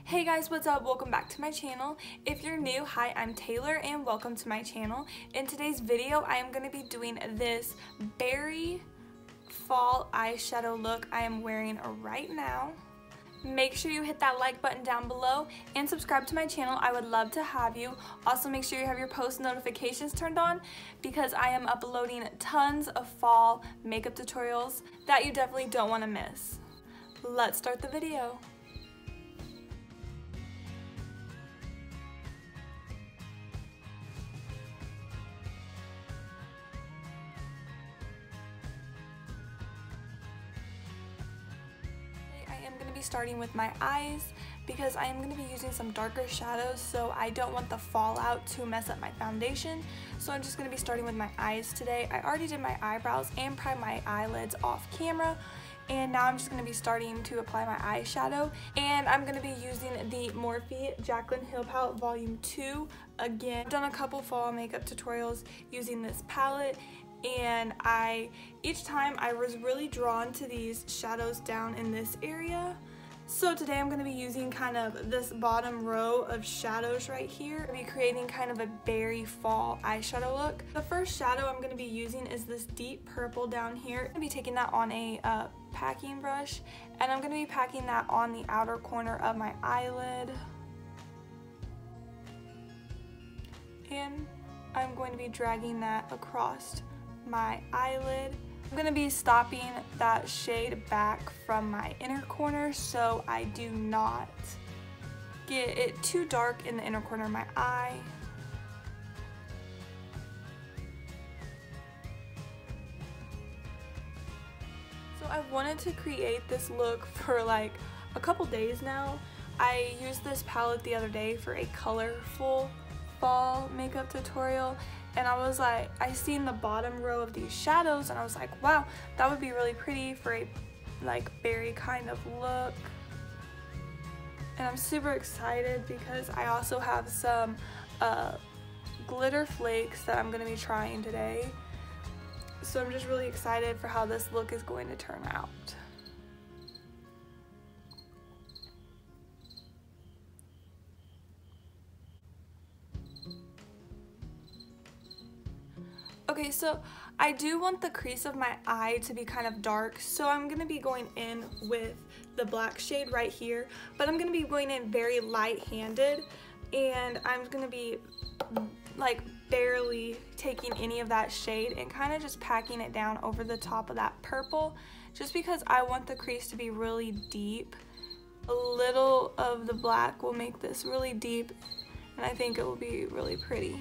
Hey guys, what's up? Welcome back to my channel. If you're new, hi, I'm Taylor and welcome to my channel. In today's video, I am going to be doing this berry fall eyeshadow look I am wearing right now. Make sure you hit that like button down below and subscribe to my channel. I would love to have you. Also, make sure you have your post notifications turned on because I am uploading tons of fall makeup tutorials that you definitely don't want to miss. Let's start the video. I am going to be starting with my eyes because I am going to be using some darker shadows, so I don't want the fallout to mess up my foundation. So I'm just going to be starting with my eyes today. I already did my eyebrows and primed my eyelids off camera, and now I'm just going to be starting to apply my eyeshadow. And I'm going to be using the Morphe Jaclyn Hill Palette Volume 2 again. I've done a couple fall makeup tutorials using this palette, and each time I was really drawn to these shadows down in this area. So today I'm going to be using kind of this bottom row of shadows right here. I'll be creating kind of a berry fall eyeshadow look. The first shadow I'm going to be using is this deep purple down here. I'm going to be taking that on a packing brush, and I'm going to be packing that on the outer corner of my eyelid. And I'm going to be dragging that across my eyelid. I'm going to be stopping that shade back from my inner corner so I do not get it too dark in the inner corner of my eye. So I've wanted to create this look for like a couple days now. I used this palette the other day for a colorful fall makeup tutorial, and I was like, I seen the bottom row of these shadows and I was like, wow, that would be really pretty for a like berry kind of look. And I'm super excited because I also have some glitter flakes that I'm going to be trying today. So I'm just really excited for how this look is going to turn out. Okay, so I do want the crease of my eye to be kind of dark, so I'm going to be going in with the black shade right here, but I'm going to be going in very light-handed, and I'm going to be like barely taking any of that shade and kind of just packing it down over the top of that purple, just because I want the crease to be really deep. A little of the black will make this really deep, and I think it will be really pretty.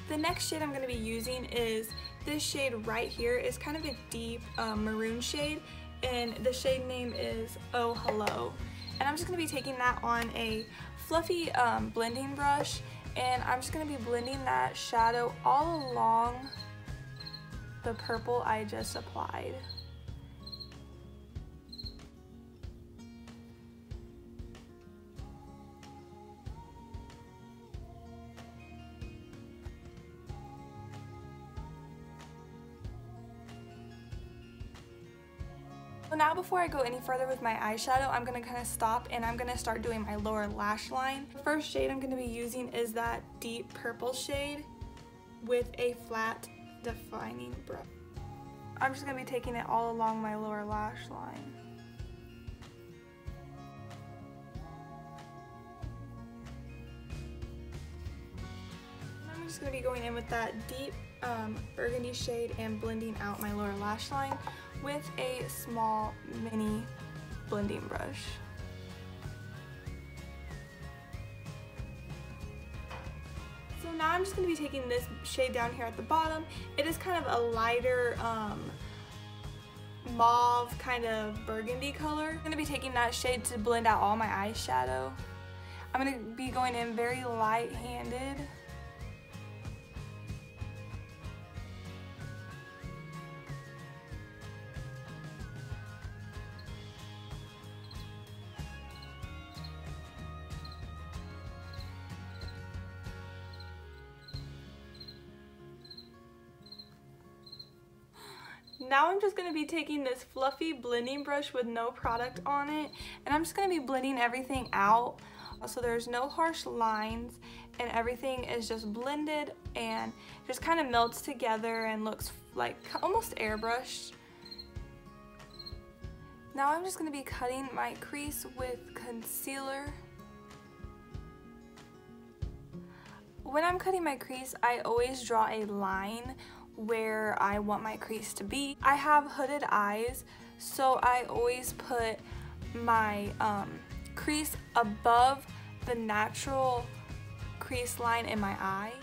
The next shade I'm going to be using is this shade right here. It's kind of a deep maroon shade, and the shade name is Oh Hello. And I'm just going to be taking that on a fluffy blending brush, and I'm just going to be blending that shadow all along the purple I just applied. So now before I go any further with my eyeshadow, I'm going to kind of stop and I'm going to start doing my lower lash line. The first shade I'm going to be using is that deep purple shade with a flat defining brush. I'm just going to be taking it all along my lower lash line. And I'm just going to be going in with that deep burgundy shade and blending out my lower lash line with a small mini blending brush. So now I'm just going to be taking this shade down here at the bottom. It is kind of a lighter mauve kind of burgundy color. I'm going to be taking that shade to blend out all my eyeshadow. I'm going to be going in very light-handed. Now I'm just going to be taking this fluffy blending brush with no product on it, and I'm just going to be blending everything out so there's no harsh lines and everything is just blended and just kind of melts together and looks like almost airbrushed. Now I'm just going to be cutting my crease with concealer. When I'm cutting my crease, I always draw a line where I want my crease to be. I have hooded eyes, so I always put my crease above the natural crease line in my eye.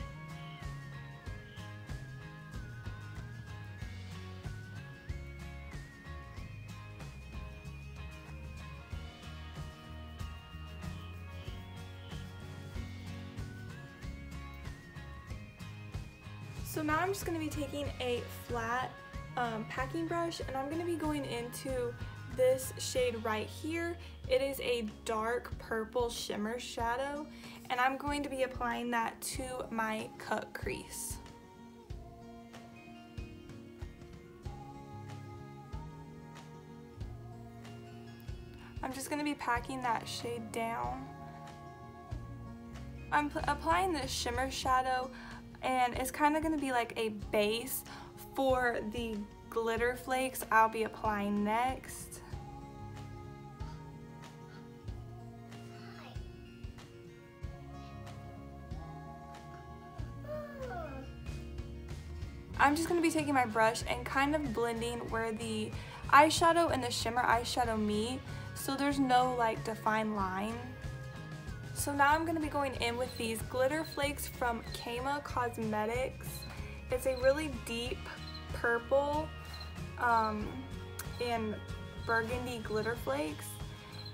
So now I'm just going to be taking a flat packing brush, and I'm going to be going into this shade right here. It is a dark purple shimmer shadow, and I'm going to be applying that to my cut crease. I'm just going to be packing that shade down. I'm applying this shimmer shadow, and it's kind of going to be like a base for the glitter flakes I'll be applying next. I'm just going to be taking my brush and kind of blending where the eyeshadow and the shimmer eyeshadow meet, so there's no like defined line. So now I'm going to be going in with these glitter flakes from Kama Cosmetics. It's a really deep purple and burgundy glitter flakes.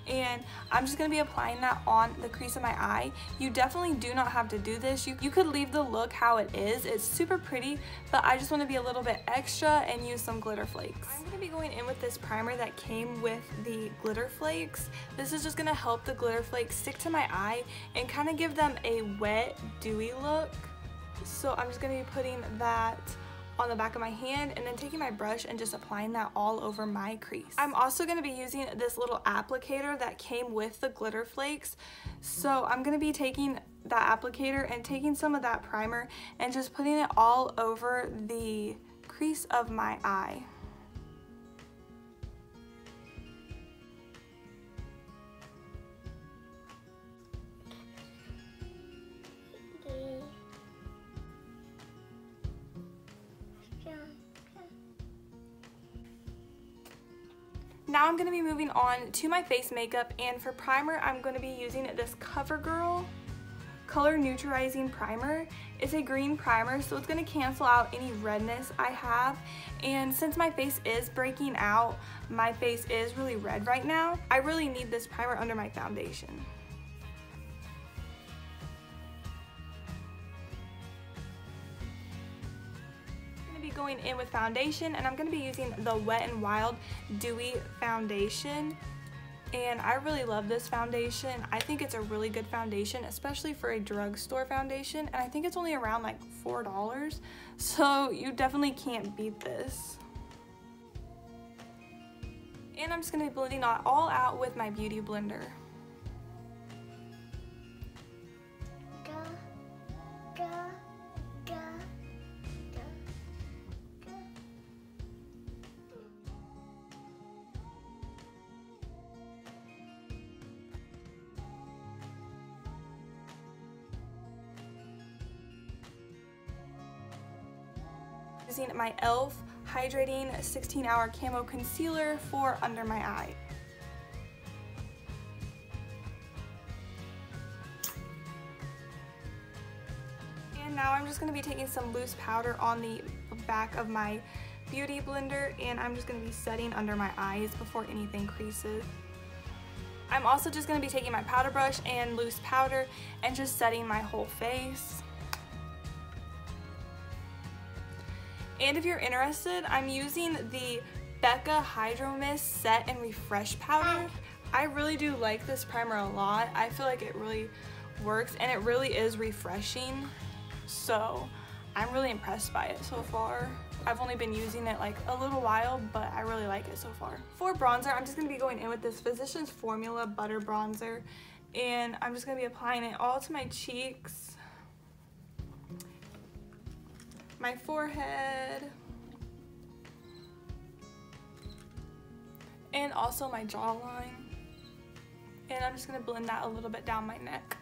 And I'm just going to be applying that on the crease of my eye. You definitely do not have to do this. You could leave the look how it is. It's super pretty, but I just want to be a little bit extra and use some glitter flakes. I'm going to be going in with this primer that came with the glitter flakes. This is just going to help the glitter flakes stick to my eye and kind of give them a wet, dewy look. So I'm just going to be putting that on the back of my hand and then taking my brush and just applying that all over my crease. I'm also going to be using this little applicator that came with the glitter flakes. So I'm going to be taking that applicator and taking some of that primer and just putting it all over the crease of my eye. Now I'm going to be moving on to my face makeup, and for primer I'm going to be using this CoverGirl Color Neutralizing Primer. It's a green primer, so it's going to cancel out any redness I have, and since my face is breaking out, my face is really red right now, I really need this primer under my foundation. Going in with foundation, and I'm going to be using the Wet n Wild Dewy Foundation, and I really love this foundation. I think it's a really good foundation, especially for a drugstore foundation, and I think it's only around like $4, so you definitely can't beat this. And I'm just going to be blending it all out with my beauty blender. Using my e.l.f. Hydrating 16-Hour Camo Concealer for under my eye. And now I'm just going to be taking some loose powder on the back of my beauty blender, and I'm just going to be setting under my eyes before anything creases. I'm also just going to be taking my powder brush and loose powder and just setting my whole face. And if you're interested, I'm using the Becca Hydro Mist Set and Refresh Powder. I really do like this primer a lot. I feel like it really works and it really is refreshing. So I'm really impressed by it so far. I've only been using it like a little while, but I really like it so far. For bronzer, I'm just going to be going in with this Physicians Formula Butter Bronzer, and I'm just going to be applying it all to my cheeks, my forehead, and also my jawline. And I'm just going to blend that a little bit down my neck.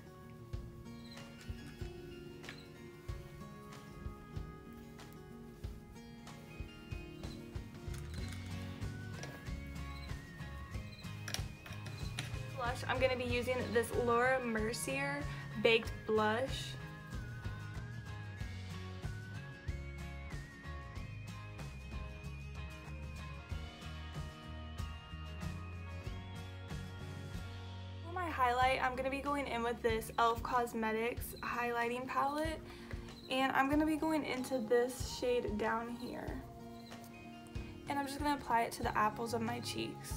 Blush, I'm going to be using this Laura Mercier Baked Blush. For my highlight, I'm going to be going in with this e.l.f. Cosmetics highlighting palette, and I'm going to be going into this shade down here. And I'm just going to apply it to the apples of my cheeks.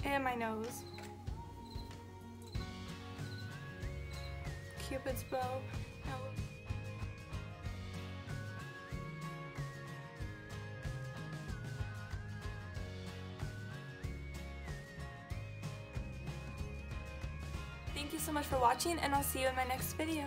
And my nose. Cupid's bow. Thank you so much for watching, and I'll see you in my next video.